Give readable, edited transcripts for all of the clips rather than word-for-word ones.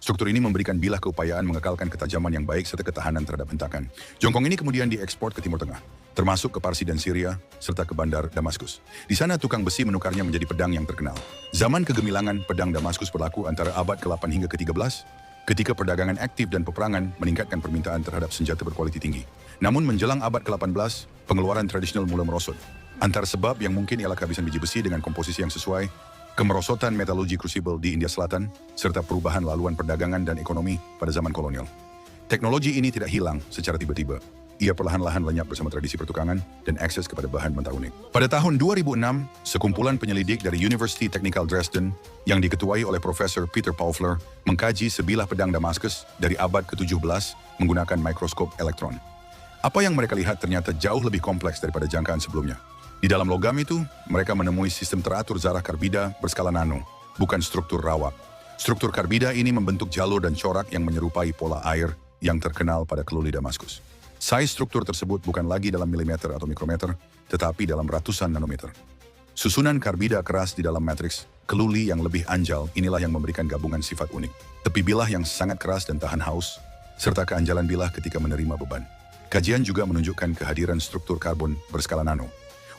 Struktur ini memberikan bilah keupayaan mengekalkan ketajaman yang baik serta ketahanan terhadap hentakan. Jongkong ini kemudian diekspor ke Timur Tengah, termasuk ke Parsi dan Syria, serta ke bandar Damaskus. Di sana tukang besi menukarnya menjadi pedang yang terkenal. Zaman kegemilangan pedang Damaskus berlaku antara abad ke-8 hingga ke-13, ketika perdagangan aktif dan peperangan meningkatkan permintaan terhadap senjata berkualiti tinggi. Namun menjelang abad ke-18, pengeluaran tradisional mulai merosot. Antara sebab yang mungkin ialah kehabisan biji besi dengan komposisi yang sesuai, kemerosotan metalurgi crucible di India Selatan, serta perubahan laluan perdagangan dan ekonomi pada zaman kolonial. Teknologi ini tidak hilang secara tiba-tiba. Ia perlahan-lahan lenyap bersama tradisi pertukangan dan akses kepada bahan mentah unik. Pada tahun 2006, sekumpulan penyelidik dari University Technical Dresden yang diketuai oleh Profesor Peter Paufler mengkaji sebilah pedang Damaskus dari abad ke-17 menggunakan mikroskop elektron. Apa yang mereka lihat ternyata jauh lebih kompleks daripada jangkaan sebelumnya. Di dalam logam itu, mereka menemui sistem teratur zarah karbida berskala nano, bukan struktur rawa. Struktur karbida ini membentuk jalur dan corak yang menyerupai pola air yang terkenal pada keluli Damaskus. Size struktur tersebut bukan lagi dalam milimeter atau mikrometer, tetapi dalam ratusan nanometer. Susunan karbida keras di dalam matriks, keluli yang lebih anjal, inilah yang memberikan gabungan sifat unik. Tepi bilah yang sangat keras dan tahan haus, serta keanjalan bilah ketika menerima beban. Kajian juga menunjukkan kehadiran struktur karbon berskala nano,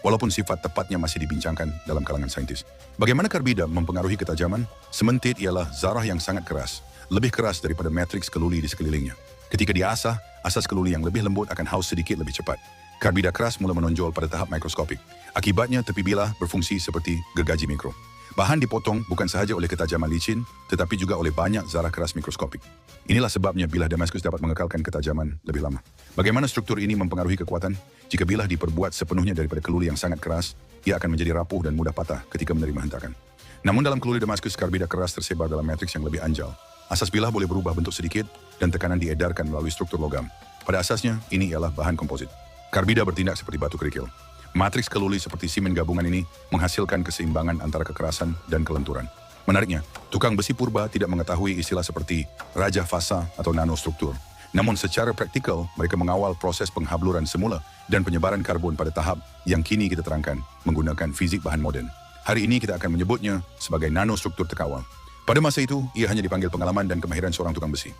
walaupun sifat tepatnya masih dibincangkan dalam kalangan saintis. Bagaimana karbida mempengaruhi ketajaman? Sementit ialah zarah yang sangat keras, lebih keras daripada matriks keluli di sekelilingnya. Ketika diasah, asas keluli yang lebih lembut akan haus sedikit lebih cepat. Karbida keras mulai menonjol pada tahap mikroskopik. Akibatnya tepi bilah berfungsi seperti gergaji mikro. Bahan dipotong bukan sahaja oleh ketajaman licin, tetapi juga oleh banyak zarah keras mikroskopik. Inilah sebabnya bilah Damaskus dapat mengekalkan ketajaman lebih lama. Bagaimana struktur ini mempengaruhi kekuatan? Jika bilah diperbuat sepenuhnya daripada keluli yang sangat keras, ia akan menjadi rapuh dan mudah patah ketika menerima hentakan. Namun dalam keluli Damaskus, karbida keras tersebar dalam matriks yang lebih anjal. Asas bilah boleh berubah bentuk sedikit dan tekanan diedarkan melalui struktur logam. Pada asasnya, ini ialah bahan komposit. Karbida bertindak seperti batu kerikil. Matriks keluli seperti simen gabungan ini menghasilkan keseimbangan antara kekerasan dan kelenturan. Menariknya, tukang besi purba tidak mengetahui istilah seperti raja fasa atau nanostruktur. Namun secara praktikal, mereka mengawal proses penghabluran semula dan penyebaran karbon pada tahap yang kini kita terangkan menggunakan fizik bahan modern. Hari ini kita akan menyebutnya sebagai nanostruktur terkawal. Pada masa itu, ia hanya dipanggil pengalaman dan kemahiran seorang tukang besi.